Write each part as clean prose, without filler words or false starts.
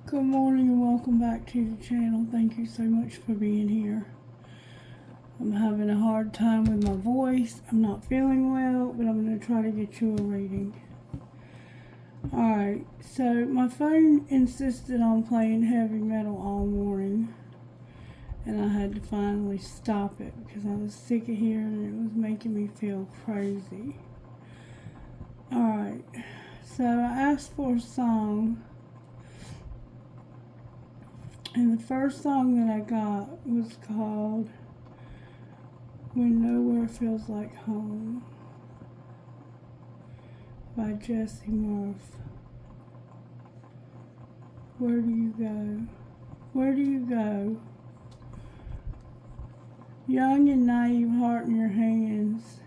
Good morning and welcome back to the channel. Thank you so much for being here. I'm having a hard time with my voice. I'm not feeling well, but I'm going to try to get you a reading. Alright, so my phone insisted on playing heavy metal all morning. And I had to finally stop it because I was sick of hearing it. It was making me feel crazy. Alright, so I asked for a song. And the first song that I got was called When Nowhere Feels Like Home by Jesse Murph. Where do you go? Where do you go? Young and naive heart in your hands,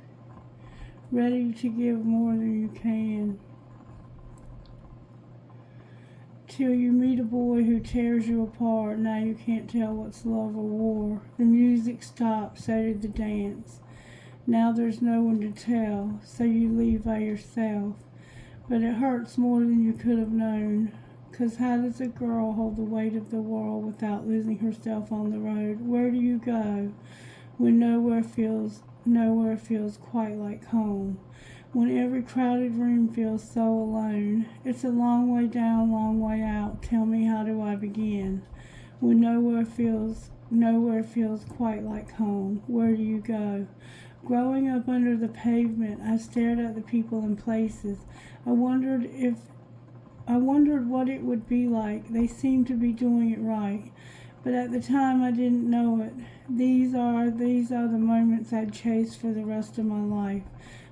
ready to give more than you can. Till you meet a boy who tears you apart, now you can't tell what's love or war. The music stops, so did the dance. Now there's no one to tell, so you leave by yourself. But it hurts more than you could have known. 'Cause how does a girl hold the weight of the world without losing herself on the road? Where do you go when nowhere feels quite like home? When every crowded room feels so alone. It's a long way down, long way out. Tell me, how do I begin? When nowhere feels quite like home. Where do you go? Growing up under the pavement, I stared at the people and places. I wondered what it would be like. They seemed to be doing it right. But at the time I didn't know it. These are the moments I'd chase for the rest of my life.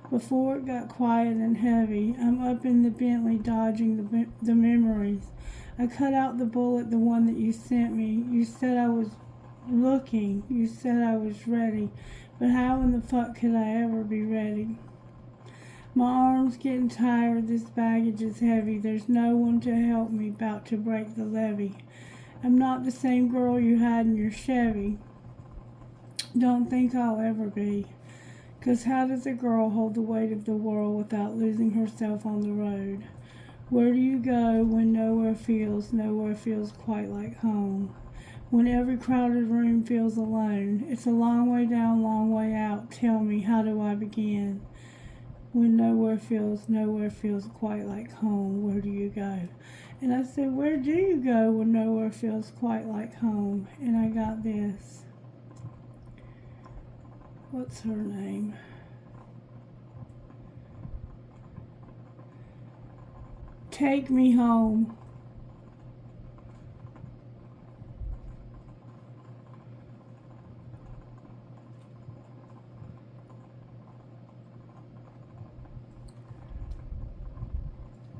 Before it got quiet and heavy, I'm up in the Bentley dodging the memories. I cut out the bullet, the one that you sent me. You said I was looking. You said I was ready. But how in the fuck could I ever be ready? My arm's getting tired. This baggage is heavy. There's no one to help me, about to break the levee. I'm not the same girl you had in your Chevy. Don't think I'll ever be. 'Cause how does a girl hold the weight of the world without losing herself on the road? Where do you go when nowhere feels quite like home? When every crowded room feels alone. It's a long way down, long way out. Tell me, how do I begin? When nowhere feels quite like home. Where do you go? And I said, where do you go when nowhere feels quite like home? And I got this. What's her name? Take Me Home.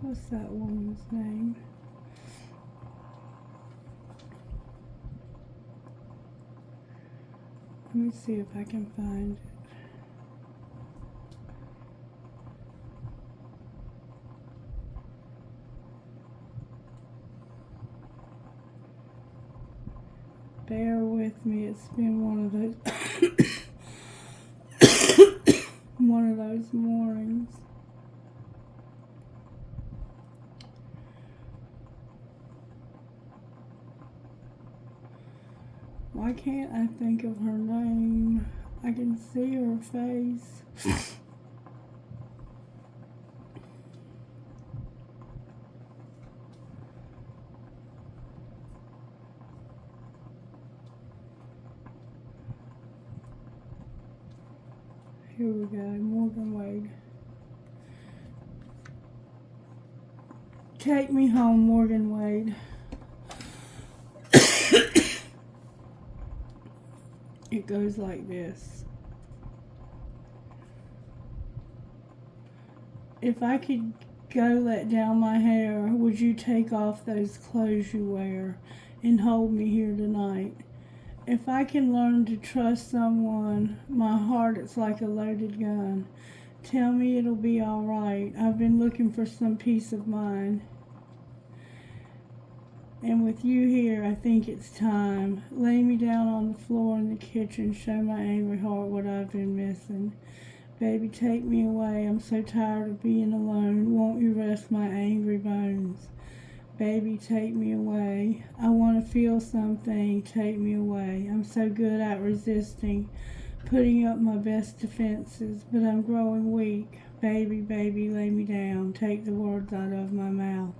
What's that woman's name? Let me see if I can find it. Bear with me, it's been one of those mornings. Why can't I think of her name? I can see her face. Here we go, Morgan Wade. Take Me Home, Morgan Wade. It goes like this. If I could go let down my hair, would you take off those clothes you wear and hold me here tonight? If I can learn to trust someone, my heart it's like a loaded gun. Tell me it'll be alright. I've been looking for some peace of mind. And with you here, I think it's time. Lay me down on the floor in the kitchen, show my angry heart what I've been missing. Baby, take me away. I'm so tired of being alone. Won't you rest my angry bones? baby, take me away. I want to feel something, take me away. I'm so good at resisting, putting up my best defenses, but I'm growing weak. Baby, baby, lay me down, take the words out of my mouth.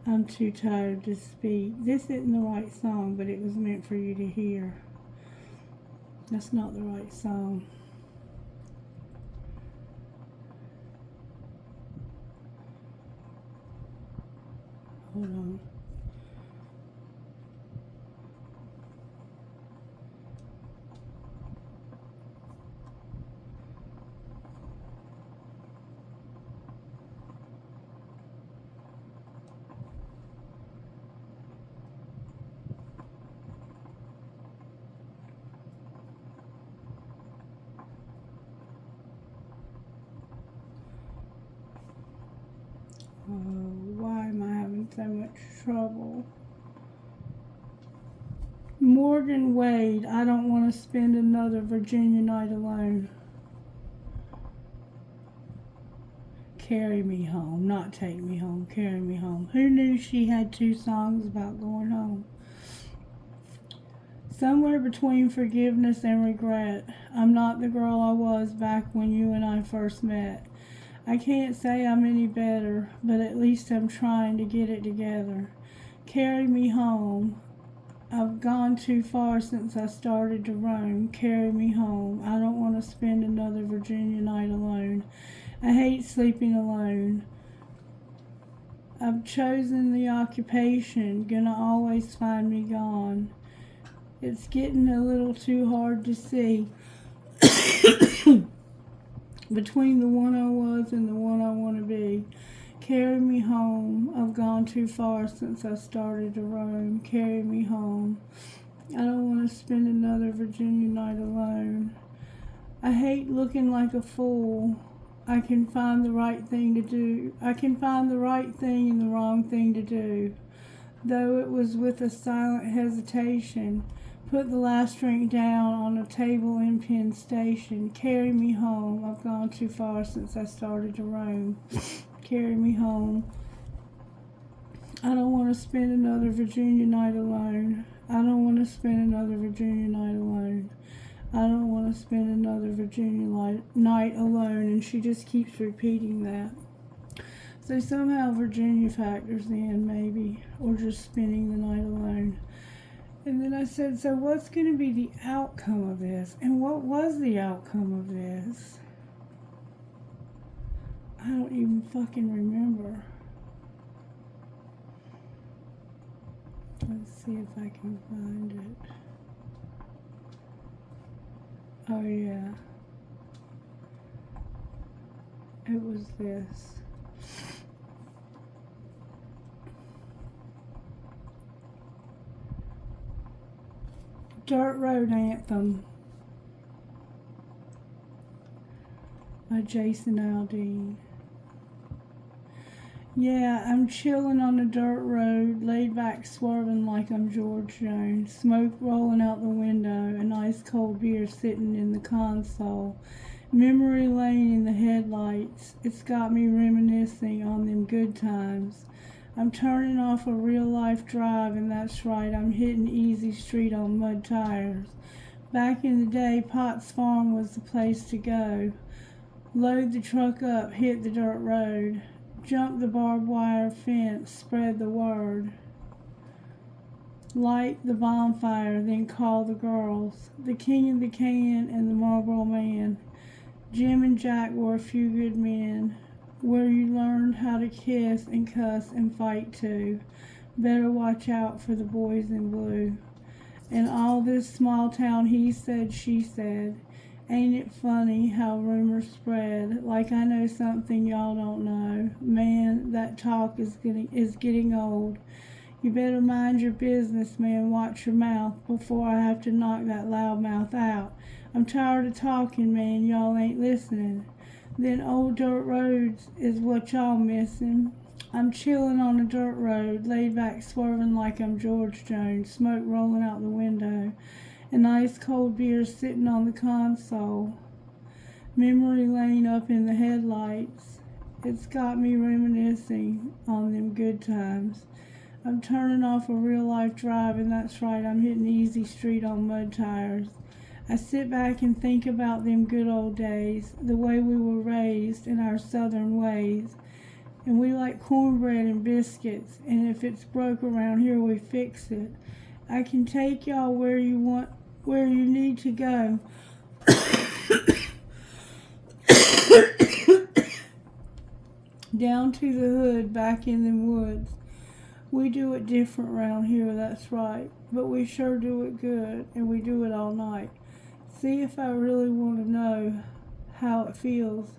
I'm too tired to speak. This isn't the right song, but it was meant for you to hear. That's not the right song. Hold on. Why am I having so much trouble? Morgan Wade, I don't want to spend another Virginia night alone. Carry me home, not take me home, carry me home. Who knew she had 2 songs about going home? Somewhere between forgiveness and regret. I'm not the girl I was back when you and I first met. I can't say I'm any better, but at least I'm trying to get it together. Carry me home. I've gone too far since I started to roam. Carry me home. I don't want to spend another Virginia night alone. I hate sleeping alone. I've chosen the occupation, gonna always find me gone. It's getting a little too hard to see between the one I was and the one I want to be. Carry me home. I've gone too far since I started to roam. Carry me home. I don't want to spend another Virginia night alone. I hate looking like a fool. I can find the right thing to do. I can find the right thing and the wrong thing to do. Though it was with a silent hesitation. Put the last drink down on a table in Penn Station. Carry me home. I've gone too far since I started to roam. Carry me home. I don't want to spend another Virginia night alone. I don't want to spend another Virginia night alone. I don't want to spend another Virginia night alone. And she just keeps repeating that. So somehow Virginia factors in, maybe, or just spending the night alone. And then I said, so what's going to be the outcome of this? And what was the outcome of this? I don't even fucking remember. Let's see if I can find it. Oh yeah. It was this. Dirt Road Anthem by Jason Aldean. Yeah, I'm chilling on the dirt road, laid back swerving like I'm George Jones. Smoke rolling out the window, an ice cold beer sitting in the console. Memory lane in the headlights, it's got me reminiscing on them good times. I'm turning off a real life drive, and that's right, I'm hitting Easy Street on mud tires. Back in the day, Potts Farm was the place to go. Load the truck up, hit the dirt road. Jump the barbed wire fence, spread the word. Light the bonfire, then call the girls. The King of the Can and the Marlboro Man. Jim and Jack were a few good men. Where you learned how to kiss and cuss and fight too. Better watch out for the boys in blue. And all this small town he said, she said. Ain't it funny how rumors spread? Like I know something y'all don't know. Man, that talk is getting old. You better mind your business, man. Watch your mouth before I have to knock that loud mouth out. I'm tired of talking, man. Y'all ain't listening. Then old dirt roads is what y'all missing. I'm chilling on a dirt road, laid back swerving like I'm George Jones, smoke rolling out the window, and ice cold beer sitting on the console. Memory lane up in the headlights. It's got me reminiscing on them good times. I'm turning off a real life drive, and that's right, I'm hitting easy street on mud tires. I sit back and think about them good old days, the way we were raised in our southern ways. And we like cornbread and biscuits, and if it's broke around here, we fix it. I can take y'all where you need to go. Down to the hood, back in them woods. We do it different around here, that's right. But we sure do it good, and we do it all night. See if I really want to know how it feels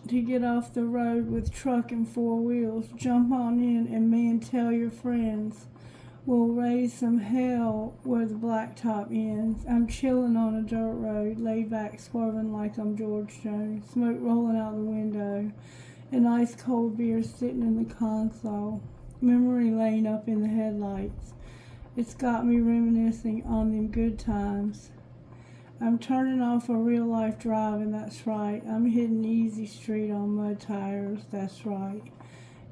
to get off the road with truck and four wheels. Jump on in, and man, tell your friends. We'll raise some hell where the blacktop ends. I'm chilling on a dirt road, laid back, swerving like I'm George Jones. Smoke rolling out the window, and ice cold beer sitting in the console. Memory lane up in the headlights. It's got me reminiscing on them good times. I'm turning off a real life drive, and that's right. I'm hitting easy street on mud tires, that's right.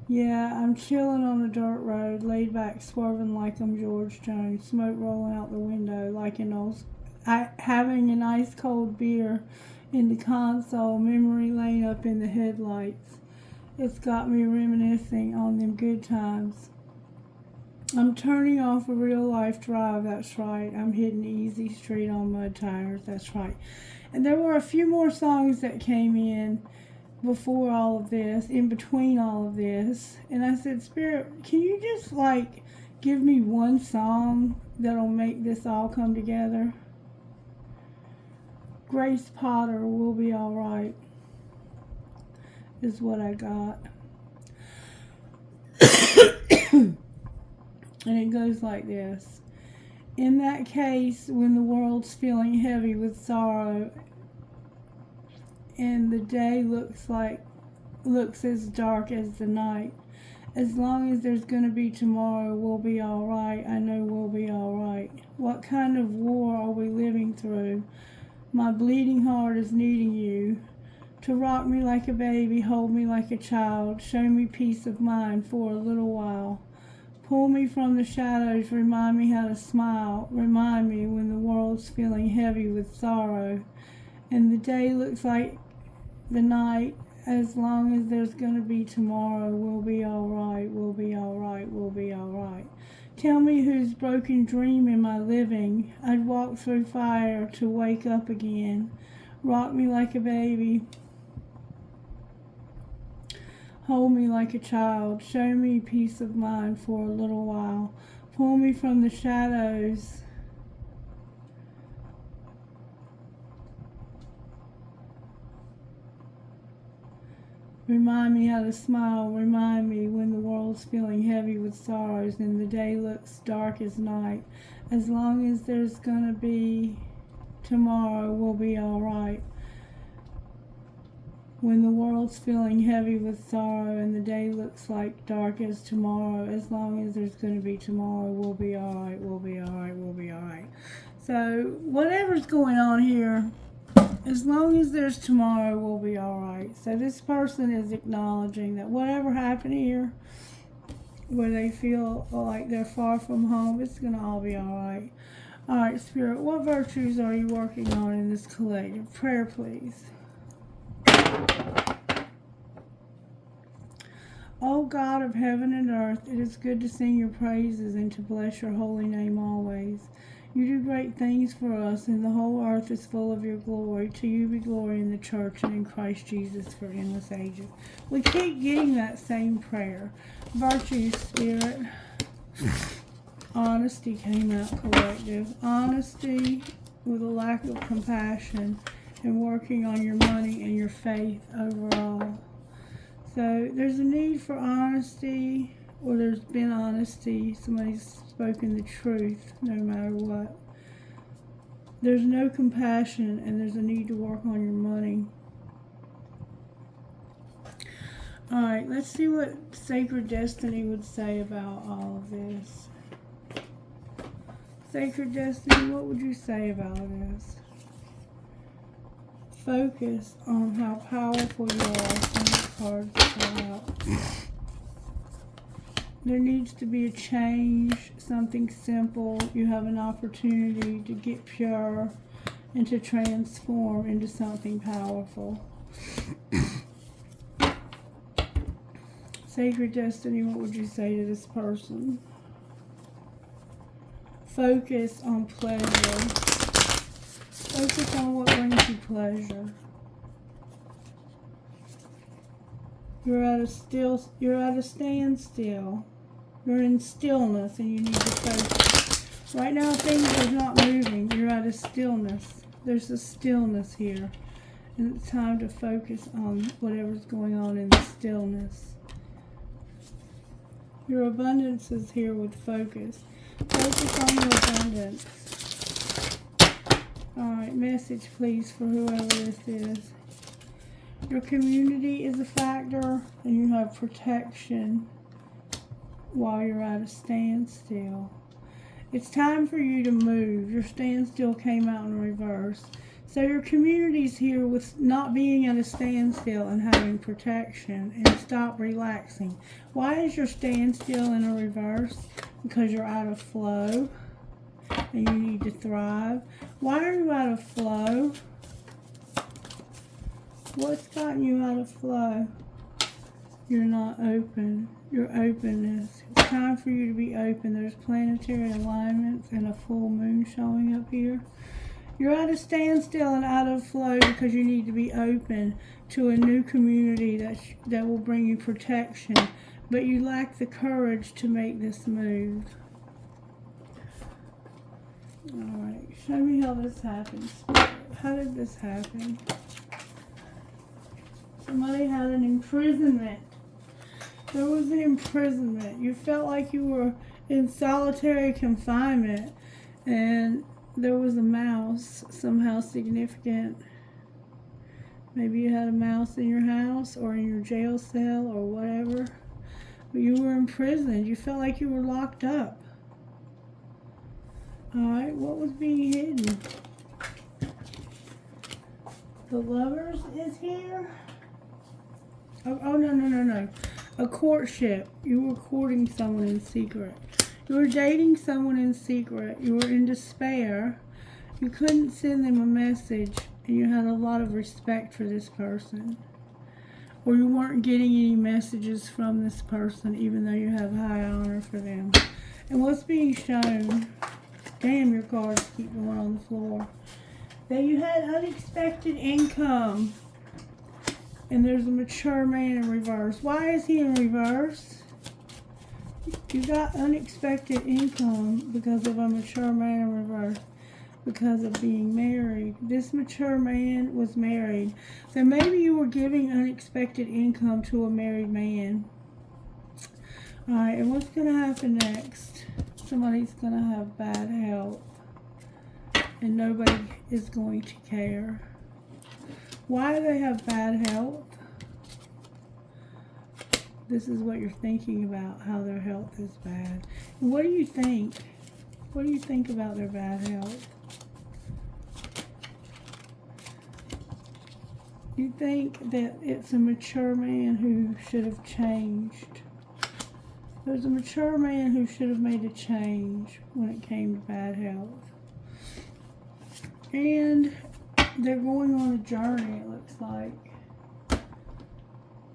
Yeah, I'm chilling on a dirt road, laid back, swerving like I'm George Jones. Smoke rolling out the window like having an ice cold beer in the console. Memory lane up in the headlights. It's got me reminiscing on them good times. I'm turning off a real life drive, that's right. I'm hitting easy street on mud tires, that's right. And there were a few more songs that came in before all of this, in between all of this. And I said, Spirit, can you just give me one song that'll make this all come together? Grace Potter, Will Be Alright, is what I got. And it goes like this. In that case, when the world's feeling heavy with sorrow, and the day looks as dark as the night, as long as there's gonna be tomorrow, we'll be alright. I know we'll be alright. What kind of war are we living through? My bleeding heart is needing you to rock me like a baby, hold me like a child, show me peace of mind for a little while. Pull me from the shadows, remind me how to smile, remind me when the world's feeling heavy with sorrow, and the day looks like the night, as long as there's gonna be tomorrow, we'll be alright, we'll be alright, we'll be alright. Tell me whose broken dream am I living? I'd walk through fire to wake up again. Rock me like a baby. Hold me like a child. Show me peace of mind for a little while. Pull me from the shadows. Remind me how to smile. Remind me when the world's feeling heavy with sorrows and the day looks dark as night. As long as there's gonna be tomorrow, we'll be alright. When the world's feeling heavy with sorrow and the day looks like dark as tomorrow, as long as there's going to be tomorrow, we'll be alright, we'll be alright, we'll be alright. So, whatever's going on here, as long as there's tomorrow, we'll be alright. So, this person is acknowledging that whatever happened here, where they feel like they're far from home, it's going to all be alright. Alright, Spirit, what virtues are you working on in this collective? Prayer, please. O God of heaven and earth, it is good to sing your praises and to bless your holy name always. You do great things for us, and the whole earth is full of your glory. To you be glory in the church and in Christ Jesus for endless ages. We keep getting that same prayer. Virtue, Spirit. Honesty came out collective. Honesty with a lack of compassion and working on your money and your faith overall. So there's a need for honesty, or there's been honesty. Somebody's spoken the truth no matter what. There's no compassion, and there's a need to work on your money. Alright, let's see what Sacred Destiny would say about all of this. Sacred Destiny, what would you say about this? Focus on how powerful you are. Some cards come out. There needs to be a change, something simple. You have an opportunity to get pure and to transform into something powerful. Sacred Destiny, what would you say to this person? Focus on pleasure. Focus on what brings you pleasure. You're at a standstill. You're in stillness and you need to focus. Right now things are not moving. You're at a stillness. There's a stillness here. And it's time to focus on whatever's going on in the stillness. Your abundance is here with focus. Focus on your abundance. Alright, message please for whoever this is. Your community is a factor and you have protection while you're at a standstill. It's time for you to move. Your standstill came out in reverse. So your community's here with not being at a standstill and having protection, and stop relaxing. Why is your standstill in a reverse? Because you're out of flow and you need to thrive. Why are you out of flow? What's gotten you out of flow? You're not open. Your openness. It's time for you to be open. There's planetary alignments and a full moon showing up here. You're at a standstill and out of flow because you need to be open to a new community that will bring you protection. But you lack the courage to make this move. Alright, show me how this happens. How did this happen? Somebody had an imprisonment. There was an imprisonment. You felt like you were in solitary confinement, and there was a mouse, somehow significant. Maybe you had a mouse in your house or in your jail cell or whatever. But you were imprisoned. You felt like you were locked up. Alright, what was being hidden? The Lovers is here. Oh, no. A courtship. You were courting someone in secret. You were dating someone in secret. You were in despair. You couldn't send them a message, and you had a lot of respect for this person. Or you weren't getting any messages from this person, even though you have high honor for them. And what's being shown, damn, your cards keep going on the floor, that you had unexpected income. And there's a mature man in reverse. Why is he in reverse? You got unexpected income because of a mature man in reverse. Because of being married. This mature man was married. So maybe you were giving unexpected income to a married man. Alright, and what's going to happen next? Somebody's going to have bad health. And nobody is going to care. Why do they have bad health? This is what you're thinking about, how their health is bad. And what do you think? What do you think about their bad health? You think that it's a mature man who should have changed. There's a mature man who should have made a change when it came to bad health. And they're going on a journey, it looks like.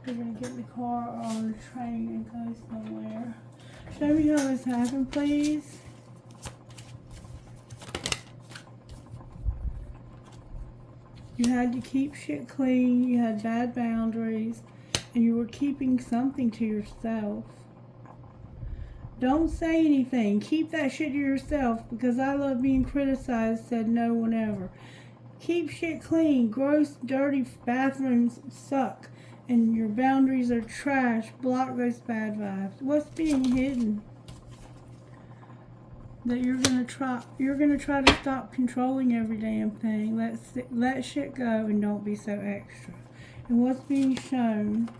They're going to get in the car or on a train and go somewhere. Show me how this happened, please. You had to keep shit clean, you had bad boundaries, and you were keeping something to yourself. Don't say anything. Keep that shit to yourself, because I love being criticized, said no one ever. Keep shit clean. Gross, dirty bathrooms suck, and your boundaries are trash. Block those bad vibes. What's being hidden? That you're gonna try to stop controlling every damn thing. Let shit go and don't be so extra. And what's being shown?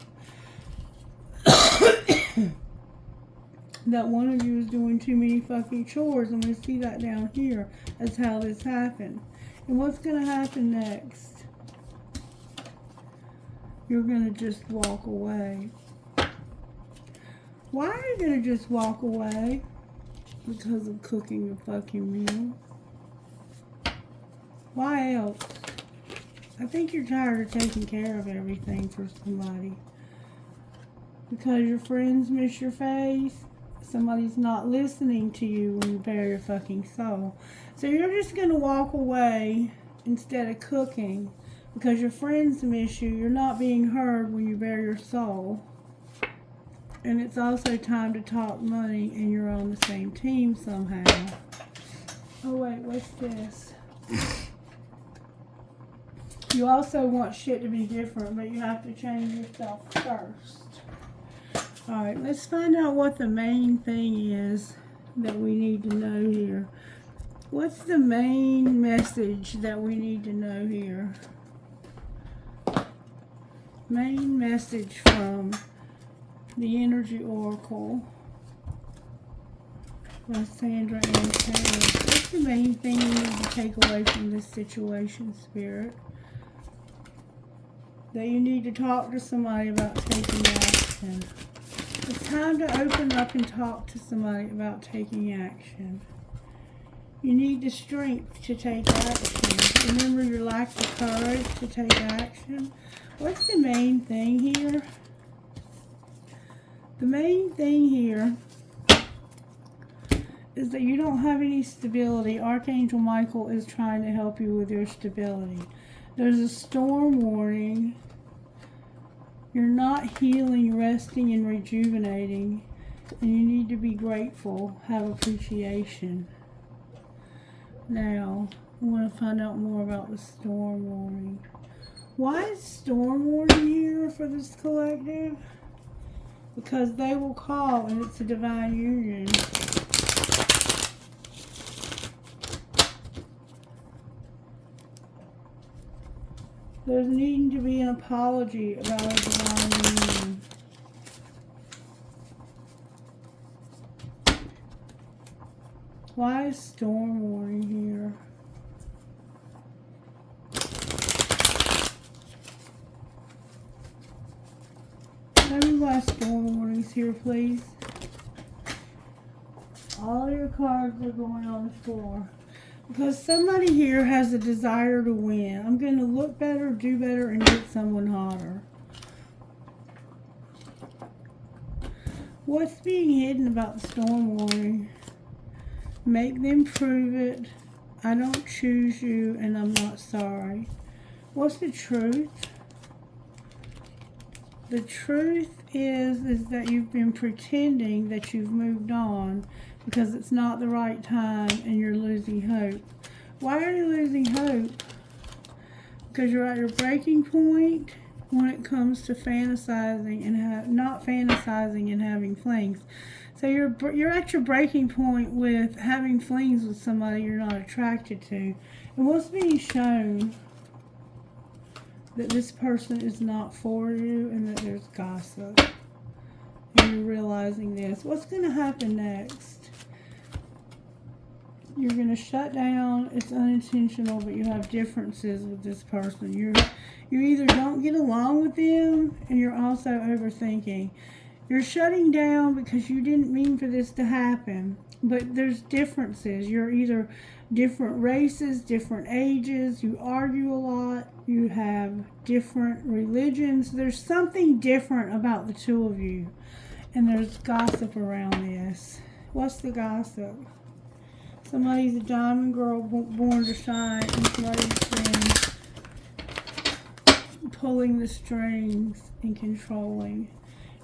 That one of you is doing too many fucking chores. I'm gonna see that down here. That's how this happened. And what's gonna happen next? You're gonna just walk away. Why are you gonna just walk away? Because of cooking a fucking meal. Why else? I think you're tired of taking care of everything for somebody. Because your friends miss your face. Somebody's not listening to you when you bare your fucking soul. So you're just gonna walk away instead of cooking because your friends miss you. You're not being heard when you bare your soul. And it's also time to talk money and you're on the same team somehow. Oh wait, what's this? You also want shit to be different, but you have to change yourself first. Alright, let's find out what the main thing is that we need to know here. What's the main message that we need to know here? Main message from the Energy Oracle. Sandra and Taylor. What's the main thing you need to take away from this situation, Spirit? That you need to talk to somebody about taking action. It's time to open up and talk to somebody about taking action. You need the strength to take action. Remember your lack of courage to take action. What's the main thing here? The main thing here is that you don't have any stability. Archangel Michael is trying to help you with your stability. There's a storm warning. You're not healing, resting, and rejuvenating. And you need to be grateful. Have appreciation. Now, I want to find out more about the storm warning. Why is storm warning here for this collective? Because they will call and it's a divine union. There's needing to be an apology about a divine union. Why is storm warning here? Tell me why storm warning's here, please. All your cards are going on the floor. Because somebody here has a desire to win. I'm going to look better, do better, and get someone hotter. What's being hidden about the storm warning? Make them prove it. I don't choose you, and I'm not sorry. What's the truth? The truth is that you've been pretending that you've moved on because it's not the right time and you're losing hope. Why are you losing hope? Because you're at your breaking point when it comes to fantasizing and not fantasizing and having flings. So you're at your breaking point with having flings with somebody you're not attracted to. And what's being shown? That this person is not for you and that there's gossip. And you're realizing this. What's going to happen next? You're going to shut down. It's unintentional, but you have differences with this person. You either don't get along with them and you're also overthinking. You're shutting down because you didn't mean for this to happen. But there's differences. You're either different races, different ages. You argue a lot. You have different religions. There's something different about the two of you. And there's gossip around this. What's the gossip? Somebody's a diamond girl born to shine. And somebody's been pulling the strings and controlling.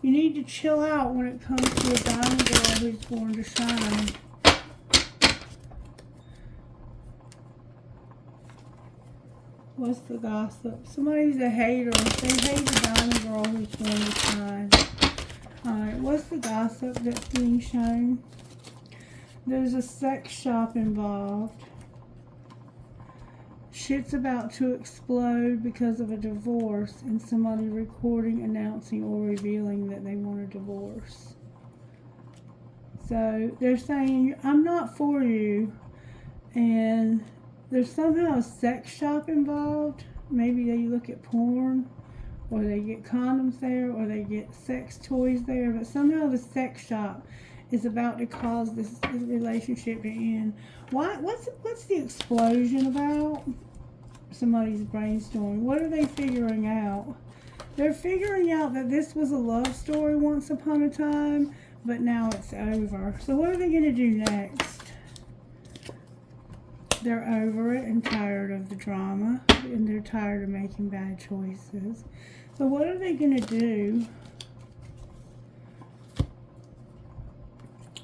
You need to chill out when it comes to a diamond girl who's born to shine. What's the gossip? Somebody's a hater. They hate the diamond girl who's born to shine. Alright, what's the gossip that's being shown? There's a sex shop involved. Shit's about to explode because of a divorce and somebody recording, announcing, or revealing that they want a divorce. So they're saying, I'm not for you. And there's somehow a sex shop involved. Maybe they look at porn or they get condoms there, or they get sex toys there, but somehow the sex shop is about to cause this relationship to end. What's the explosion about? Somebody's brainstorming. What are they figuring out? They're figuring out that this was a love story once upon a time, but now it's over. So what are they going to do next? They're over it and tired of the drama, and they're tired of making bad choices. So what are they going to do?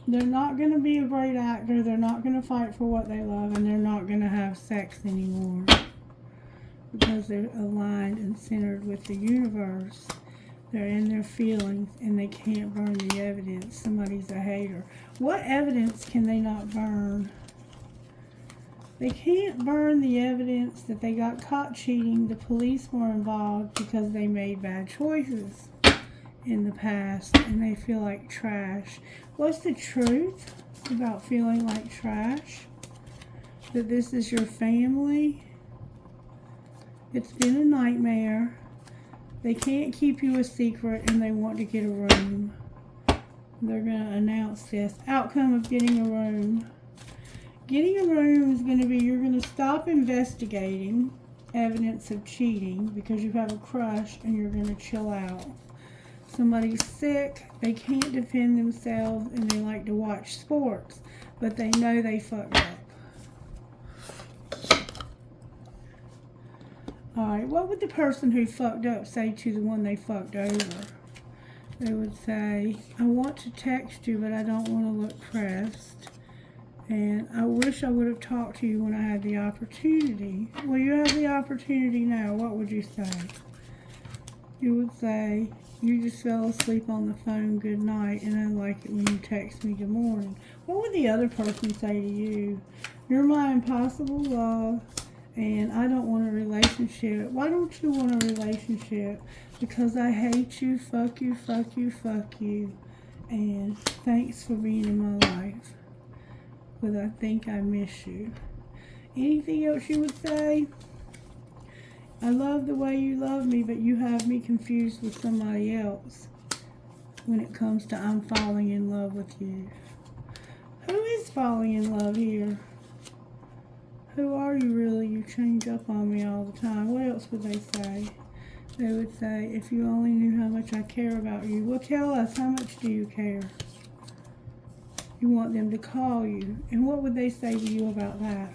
They're not going to be a great actor. They're not going to fight for what they love, and they're not going to have sex anymore because they're aligned and centered with the universe. They're in their feelings, and they can't burn the evidence. Somebody's a hater. What evidence can they not burn? They can't burn the evidence that they got caught cheating. The police were involved because they made bad choices in the past, and they feel like trash. What's the truth about feeling like trash? That this is your family. It's been a nightmare. They can't keep you a secret, and they want to get a room. They're going to announce this. Outcome of getting a room. Getting a room is going to be, you're going to stop investigating evidence of cheating because you have a crush, and you're going to chill out. Somebody's sick, they can't defend themselves, and they like to watch sports, but they know they fucked up. Alright, what would the person who fucked up say to the one they fucked over? They would say, I want to text you, but I don't want to look pressed. And I wish I would have talked to you when I had the opportunity. Well, you have the opportunity now. What would you say? You would say, you just fell asleep on the phone, good night, and I like it when you text me good morning. What would the other person say to you? You're my impossible love, and I don't want a relationship. Why don't you want a relationship? Because I hate you, fuck you, fuck you, fuck you, and thanks for being in my life. But I think I miss you. Anything else you would say? I love the way you love me, but you have me confused with somebody else when it comes to I'm falling in love with you. Who is falling in love here? Who are you really? You change up on me all the time. What else would they say? They would say, if you only knew how much I care about you. Well, tell us, how much do you care? You want them to call you. And what would they say to you about that?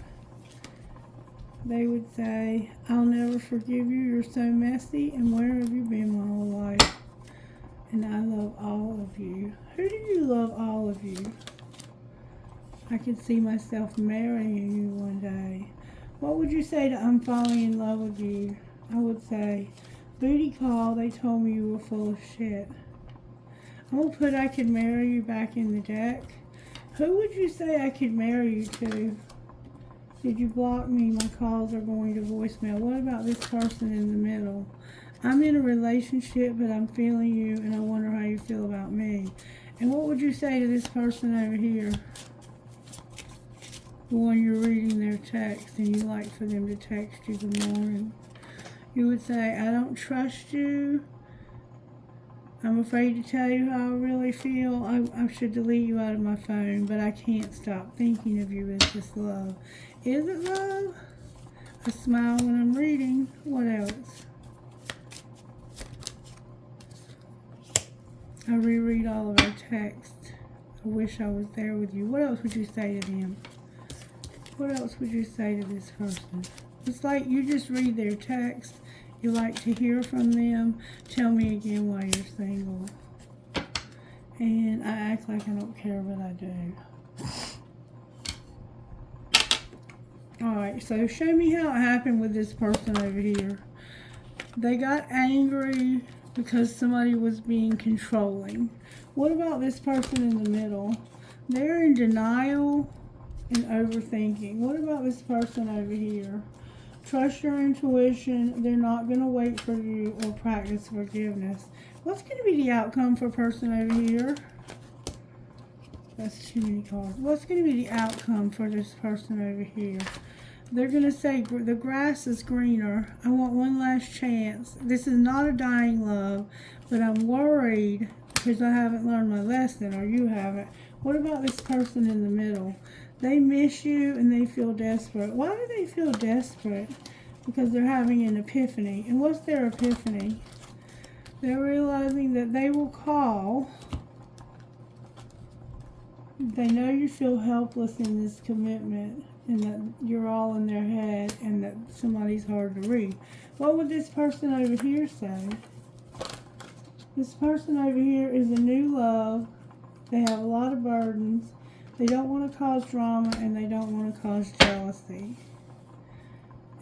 They would say, I'll never forgive you. You're so messy. And where have you been my whole life? And I love all of you. Who do you love all of you? I can see myself marrying you one day. What would you say to I'm falling in love with you? I would say, booty call, they told me you were full of shit. I'm going to put I could marry you back in the deck. Who would you say I could marry you to? Did you block me? My calls are going to voicemail. What about this person in the middle? I'm in a relationship, but I'm feeling you, and I wonder how you feel about me. And what would you say to this person over here? The one you're reading their text, and you like for them to text you good morning. You would say, I don't trust you. I'm afraid to tell you how I really feel. I should delete you out of my phone, but I can't stop thinking of you. Is this love? Is it love? I smile when I'm reading. What else? I reread all of our texts. I wish I was there with you. What else would you say to them? What else would you say to this person? It's like you just read their text. You like to hear from them. Tell me again why you're single. And I act like I don't care, but I do. Alright, so show me how it happened with this person over here. They got angry because somebody was being controlling. What about this person in the middle? They're in denial and overthinking. What about this person over here? Trust your intuition. They're not going to wait for you or practice forgiveness. What's going to be the outcome for a person over here? That's too many cards. What's going to be the outcome for this person over here? They're going to say, the grass is greener. I want one last chance. This is not a dying love, but I'm worried because I haven't learned my lesson, or you haven't. What about this person in the middle? They miss you and they feel desperate. Why do they feel desperate? Because they're having an epiphany. And what's their epiphany? They're realizing that they will call. They know you feel helpless in this commitment, and that you're all in their head, and that somebody's hard to read. What would this person over here say? This person over here is a new love. They have a lot of burdens. They don't want to cause drama, and they don't want to cause jealousy.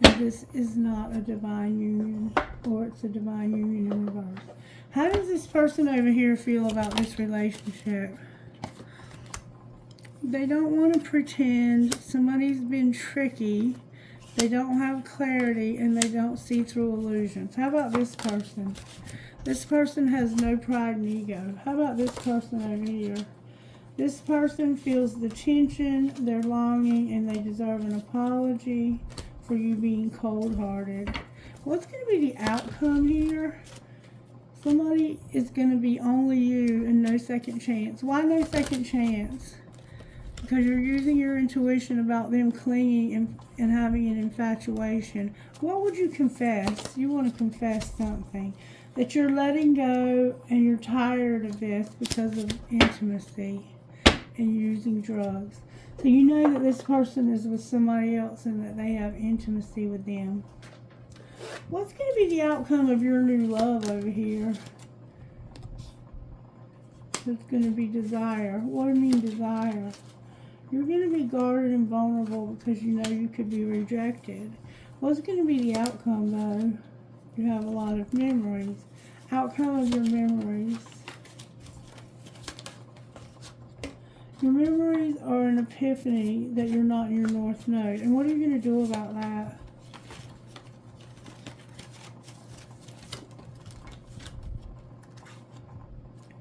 And this is not a divine union, or it's a divine union in reverse. How does this person over here feel about this relationship? They don't want to pretend. Somebody's been tricky. They don't have clarity, and they don't see through illusions. How about this person? This person has no pride and ego. How about this person over here? This person feels the tension, they're longing, and they deserve an apology for you being cold-hearted. What's going to be the outcome here? Somebody is going to be only you and no second chance. Why no second chance? Because you're using your intuition about them clinging and having an infatuation. What would you confess? You want to confess something. That you're letting go and you're tired of this because of intimacy and using drugs. So you know that this person is with somebody else and that they have intimacy with them. What's going to be the outcome of your new love over here? It's going to be desire. What do I mean desire? You're going to be guarded and vulnerable because you know you could be rejected. What's going to be the outcome, though? You have a lot of memories. Outcome of your memories. Your memories are an epiphany that you're not in your North Node. And what are you going to do about that?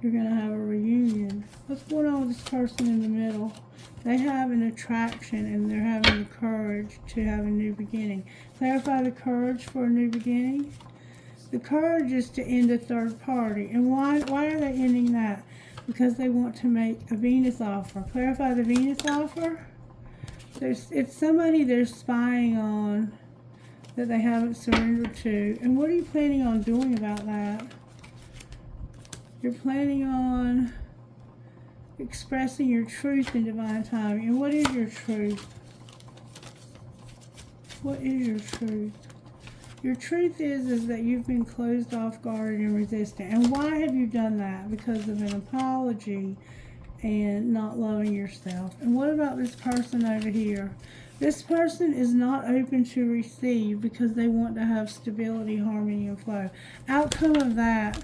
You're going to have a reunion. What's going on with this person in the middle? They have an attraction and they're having the courage to have a new beginning. Clarify the courage for a new beginning. The courage is to end a third party. And why are they ending that? Because they want to make a Venus offer. Clarify the Venus offer. It's somebody they're spying on that they haven't surrendered to. And what are you planning on doing about that? You're planning on expressing your truth in divine timing. And what is your truth? What is your truth? Your truth is that you've been closed off, guarded, and resistant. And why have you done that? Because of an apology and not loving yourself. And what about this person over here? This person is not open to receive because they want to have stability, harmony, and flow. Outcome of that,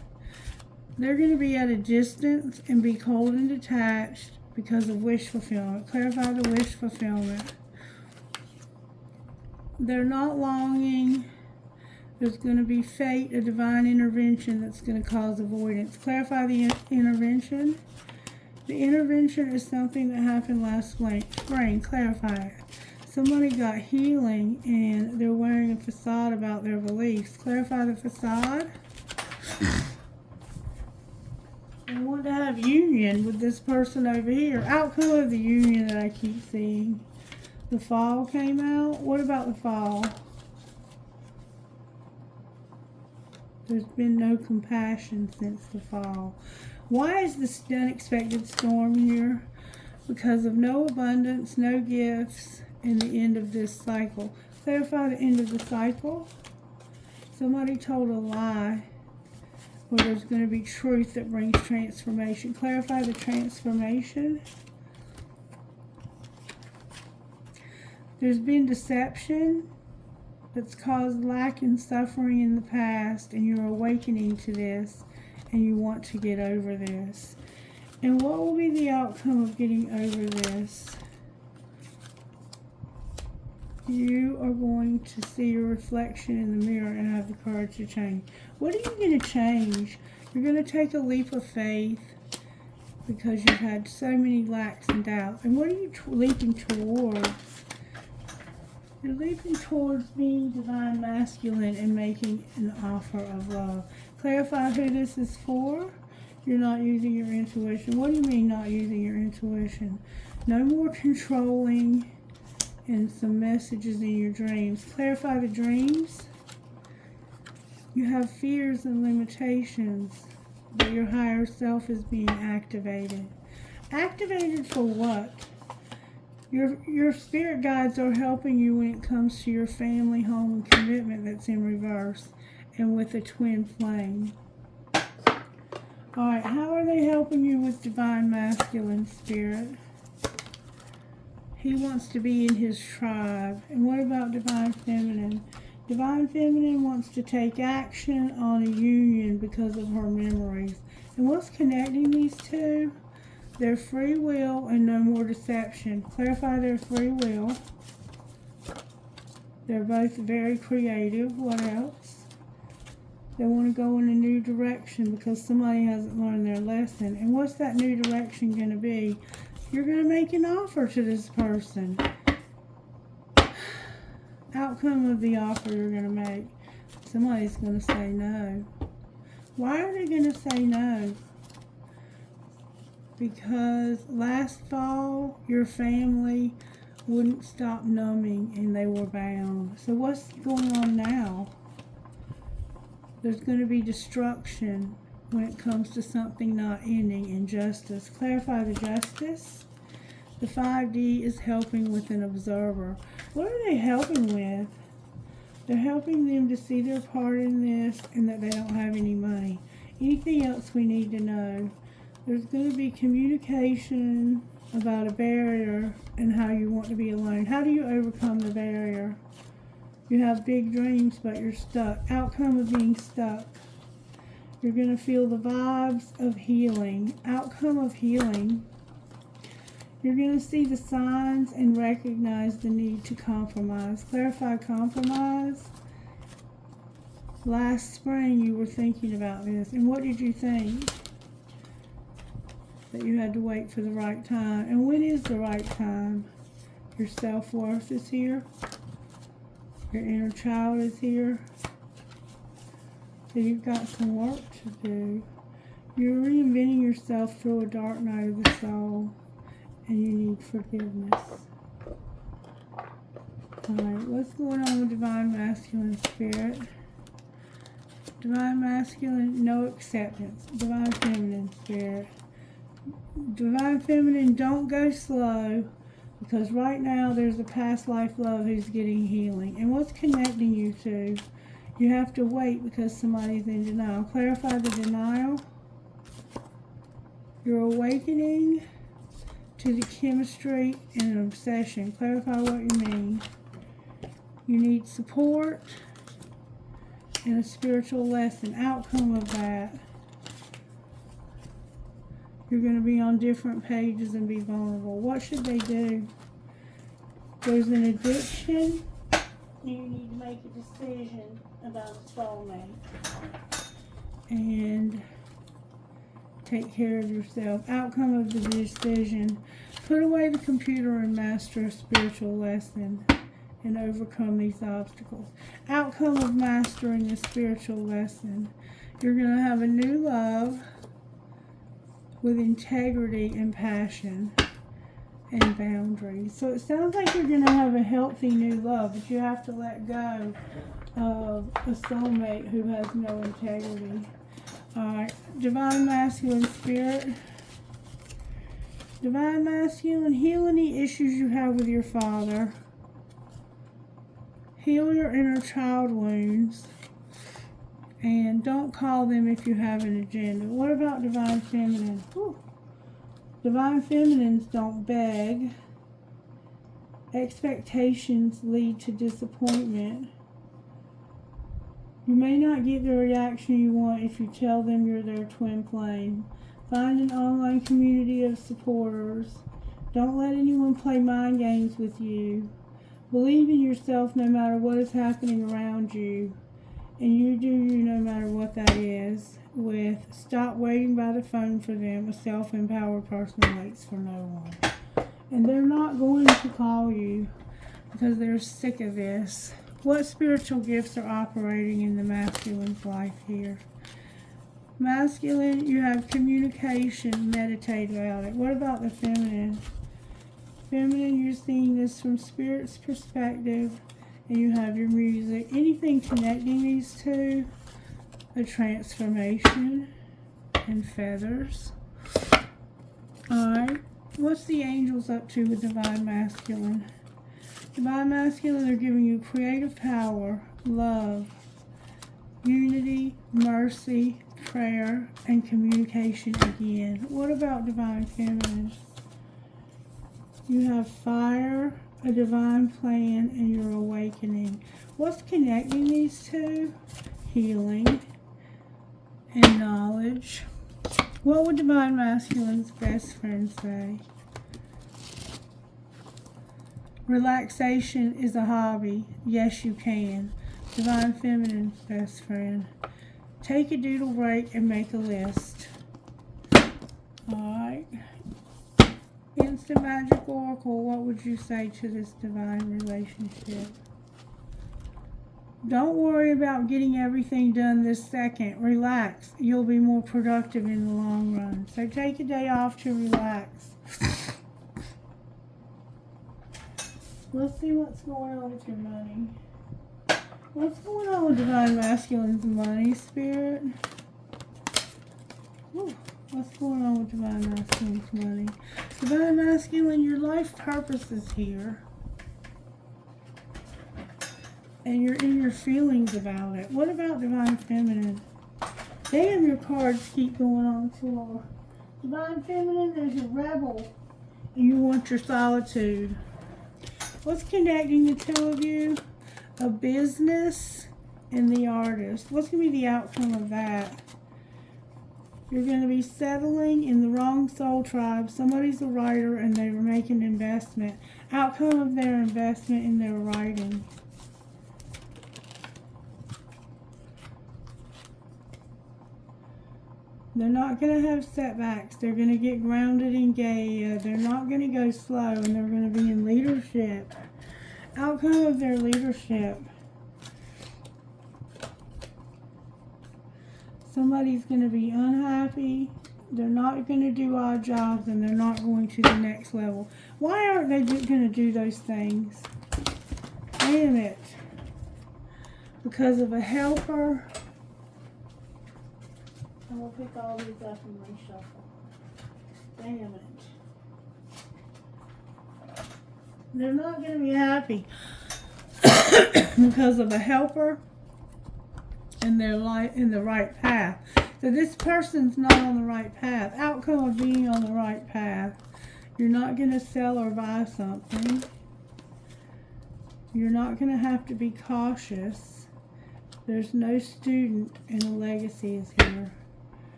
they're going to be at a distance and be cold and detached because of wish fulfillment. Clarify the wish fulfillment. They're not longing. There's going to be fate, a divine intervention that's going to cause avoidance. Clarify the intervention. The intervention is something that happened last spring. Clarify it. Somebody got healing and they're wearing a facade about their beliefs. Clarify the facade. I want to have union with this person over here. Outcome of the union that I keep seeing. The fall came out. What about the fall? There's been no compassion since the fall. Why is this unexpected storm here? Because of no abundance, no gifts, and the end of this cycle. Clarify the end of the cycle. Somebody told a lie. Where there's going to be truth that brings transformation. Clarify the transformation. There's been deception that's caused lack and suffering in the past, and you're awakening to this, and you want to get over this. And what will be the outcome of getting over this? You are going to see your reflection in the mirror and have the courage to change. What are you going to change? You're going to take a leap of faith because you've had so many lacks and doubts. And what are you leaping towards? You're leaping towards being divine masculine and making an offer of love. Clarify who this is for. You're not using your intuition. What do you mean not using your intuition? No more controlling and some messages in your dreams. Clarify the dreams. You have fears and limitations, but your higher self is being activated. Activated for what? Your spirit guides are helping you when it comes to your family, home, and commitment that's in reverse and with a twin flame. Alright, how are they helping you with divine masculine spirit? He wants to be in his tribe. And what about divine feminine? Divine feminine wants to take action on a union because of her memories. And what's connecting these two? Their free will and no more deception. Clarify their free will. They're both very creative. What else? They want to go in a new direction because somebody hasn't learned their lesson. And what's that new direction going to be? You're going to make an offer to this person. Outcome of the offer you're going to make. Somebody's going to say no. Why are they going to say no? Because last fall, your family wouldn't stop numbing and they were bound. So what's going on now? There's going to be destruction when it comes to something not ending in justice. Clarify the justice. The 5D is helping with an observer. What are they helping with? They're helping them to see their part in this and that they don't have any money. Anything else we need to know? There's going to be communication about a barrier and how you want to be alone. How do you overcome the barrier? You have big dreams, but you're stuck. Outcome of being stuck. You're going to feel the vibes of healing. Outcome of healing. You're going to see the signs and recognize the need to compromise. Clarify compromise. Last spring you were thinking about this. And what did you think? That you had to wait for the right time. And when is the right time? Your self-worth is here. Your inner child is here. So you've got some work to do. You're reinventing yourself through a dark night of the soul. And you need forgiveness. Alright, what's going on with divine masculine spirit? Divine masculine, no acceptance. Divine feminine spirit. Divine feminine, don't go slow, because right now there's a past life love who's getting healing. And what's connecting you two? You have to wait because somebody's in denial. Clarify the denial. You're awakening to the chemistry and an obsession. Clarify what you mean. You need support and a spiritual lesson. Outcome of that. You're going to be on different pages and be vulnerable. What should they do? There's an addiction. You need to make a decision about a soulmate. And take care of yourself. Outcome of the decision. Put away the computer and master a spiritual lesson and overcome these obstacles. Outcome of mastering the spiritual lesson. You're going to have a new love with integrity and passion and boundaries. So it sounds like you're going to have a healthy new love, but you have to let go of a soulmate who has no integrity. Alright, divine masculine spirit. Divine masculine, heal any issues you have with your father. Heal your inner child wounds. And don't call them if you have an agenda. What about divine feminine? Whew. Divine feminines don't beg. Expectations lead to disappointment. You may not get the reaction you want if you tell them you're their twin flame. Find an online community of supporters. Don't let anyone play mind games with you. Believe in yourself no matter what is happening around you. And you do you no matter what that is. With stop waiting by the phone for them. A self-empowered person waits for no one. And they're not going to call you. because they're sick of this. What spiritual gifts are operating in the masculine's life here? Masculine, you have communication, meditate about it. What about the feminine? Feminine, you're seeing this from Spirit's perspective, and you have your music. Anything connecting these two? A transformation and feathers. Alright, what's the angels up to with Divine Masculine? Divine Masculine are giving you creative power, love, unity, mercy, prayer, and communication again. What about Divine Feminine? You have fire, a divine plan, and your awakening. What's connecting these two? Healing and knowledge. What would Divine Masculine's best friend say? Relaxation is a hobby. Yes, you can. Divine Feminine's best friend. Take a doodle break and make a list. Alright. Instant Magic Oracle, what would you say to this divine relationship? Don't worry about getting everything done this second. Relax. You'll be more productive in the long run. So take a day off to relax. Let's see what's going on with your money. What's going on with Divine Masculine's money, Spirit? Ooh, what's going on with Divine Masculine's money? Divine Masculine, your life purpose is here. And you're in your feelings about it. What about Divine Feminine? Damn, your cards keep going on the floor. Divine Feminine, there's a rebel. And you want your solitude. What's connecting the two of you? A business and the artist. What's going to be the outcome of that? You're going to be settling in the wrong soul tribe. Somebody's a writer and they were making an investment. Outcome of their investment in their writing. They're not going to have setbacks. They're going to get grounded in Gaia. They're not going to go slow, and they're going to be in leadership. Outcome of their leadership. Somebody's going to be unhappy. They're not going to do odd jobs, and they're not going to the next level. Why aren't they going to do those things? Damn it. Because of a helper. I'm going to pick all these up and reshuffle. Damn it. They're not going to be happy because of a helper and their life in the right path. So this person's not on the right path. Outcome of being on the right path. You're not going to sell or buy something. You're not going to have to be cautious. There's no student and a legacy is here.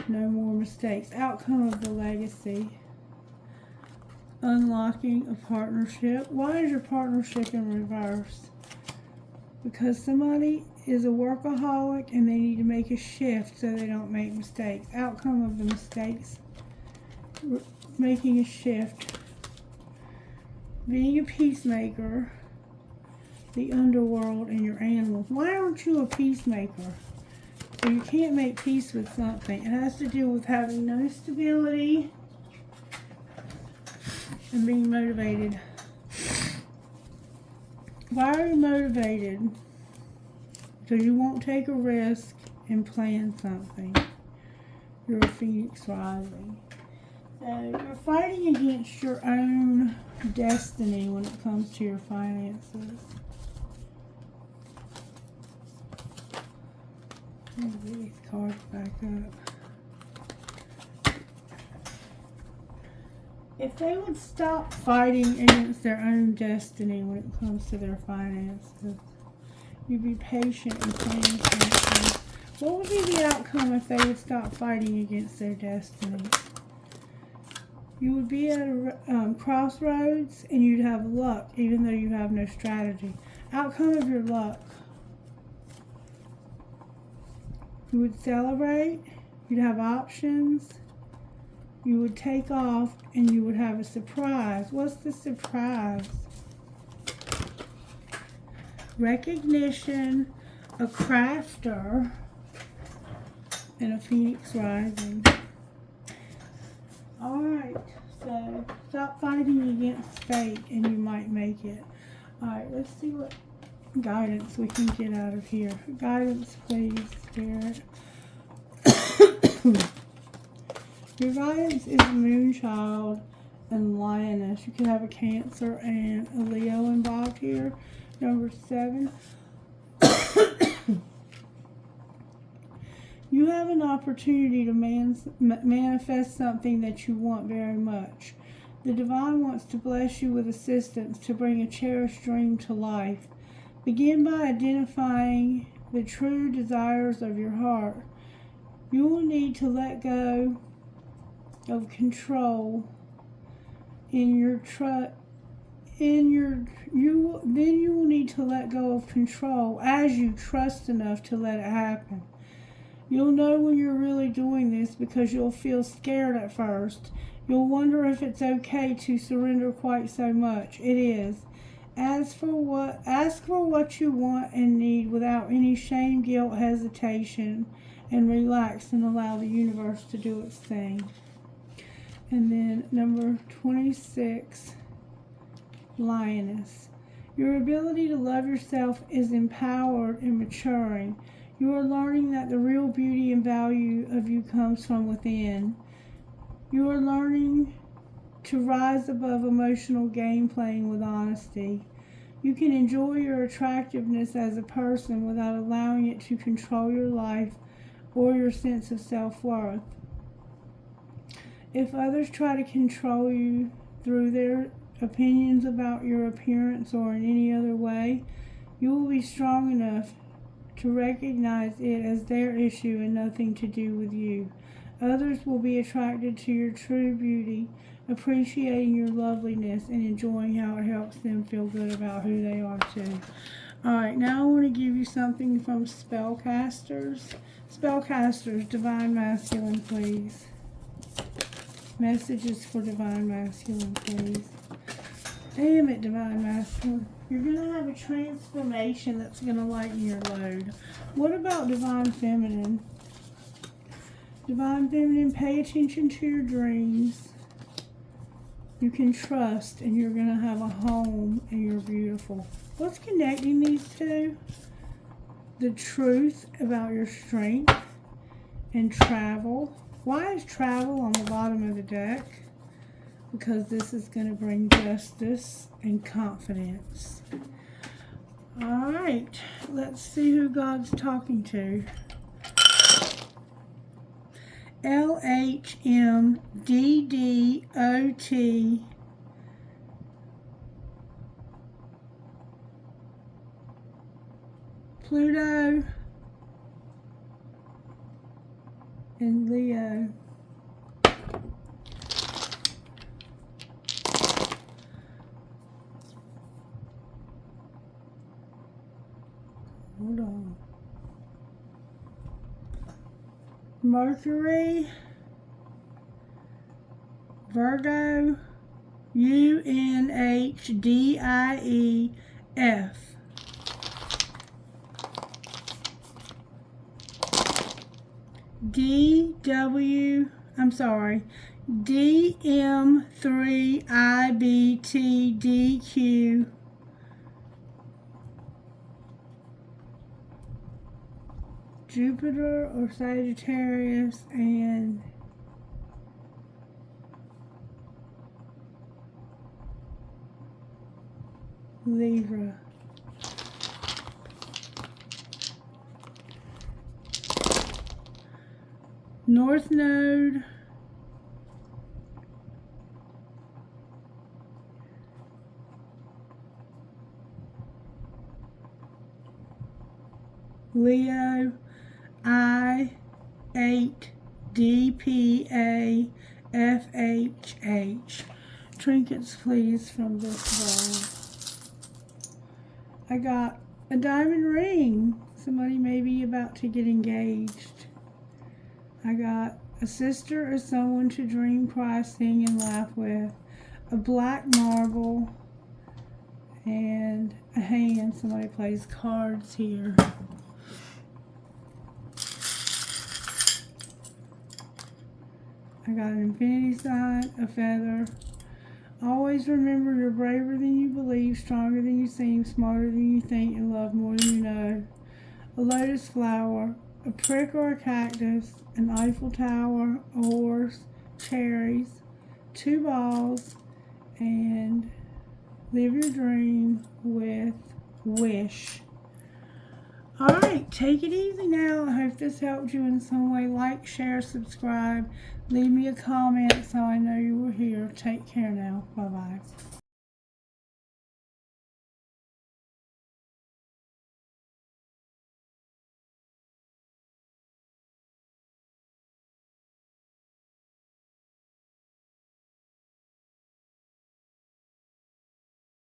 No more mistakes. Outcome of the legacy. Unlocking a partnership. Why is your partnership in reverse? Because somebody is a workaholic and they need to make a shift so they don't make mistakes. Outcome of the mistakes. Making a shift. Being a peacemaker. The underworld and your animals. Why aren't you a peacemaker? So you can't make peace with something. It has to do with having no stability and being motivated. Why are you motivated? Because you won't take a risk and plan something. You're a phoenix rising. So you're fighting against your own destiny when it comes to your finances. Let me get these cards back up. If they would stop fighting against their own destiny when it comes to their finances, you'd be patient and plan something. What would be the outcome if they would stop fighting against their destiny? You would be at a crossroads and you'd have luck even though you have no strategy. Outcome of your luck. You would celebrate, you'd have options, you would take off, and you would have a surprise. What's the surprise? recognition, a crafter, and a phoenix rising. Alright, so stop fighting against fate and you might make it. Alright, let's see what guidance we can get out of here. Guidance, please, Spirit. Your guidance is Moonchild and Lioness. You could have a Cancer and a Leo involved here. Number 7. You have an opportunity to manifest something that you want very much. The Divine wants to bless you with assistance to bring a cherished dream to life. Begin by identifying the true desires of your heart. You will need to let go of control then you will need to let go of control as you trust enough to let it happen. You'll know when you're really doing this because you'll feel scared at first. You'll wonder if it's okay to surrender quite so much. It is. Ask for what you want and need without any shame, guilt, hesitation, and relax and allow the universe to do its thing. And then number 26, Lioness. Your ability to love yourself is empowered and maturing. You are learning that the real beauty and value of you comes from within. You are learning to rise above emotional game playing with honesty. You can enjoy your attractiveness as a person without allowing it to control your life or your sense of self-worth. If others try to control you through their opinions about your appearance or in any other way, you will be strong enough to recognize it as their issue and nothing to do with you. Others will be attracted to your true beauty, appreciating your loveliness and enjoying how it helps them feel good about who they are too. Alright, now I want to give you something from spellcasters. Spellcasters, Divine Masculine, please. Messages for Divine Masculine, please. Damn it, Divine Masculine. You're going to have a transformation that's going to lighten your load. What about Divine Feminine? Divine Feminine, pay attention to your dreams. You can trust and you're going to have a home and you're beautiful. What's connecting these two? The truth about your strength and travel. Why is travel on the bottom of the deck? Because this is going to bring justice and confidence. Alright, let's see who God's talking to. LHMDDOT Pluto and Leo. Hold on. Mercury, Virgo, UNHDIEF. DM3IBTDQ. Jupiter or Sagittarius and Libra. North Node, Leo, I8DPAFHH. Trinkets, please, from this bowl. I got a diamond ring. Somebody may be about to get engaged. I got a sister or someone to dream, cry, sing, and laugh with. A black marble. and a hand. Somebody plays cards here. I got an infinity sign, a feather. Always remember you're braver than you believe, stronger than you seem, smarter than you think, and love more than you know. A lotus flower, a prick or a cactus, an Eiffel Tower, a horse, cherries, 2 balls, and live your dream with wish. Alright, take it easy now. I hope this helped you in some way. Like, share, subscribe. Leave me a comment so I know you were here. Take care now. Bye-bye.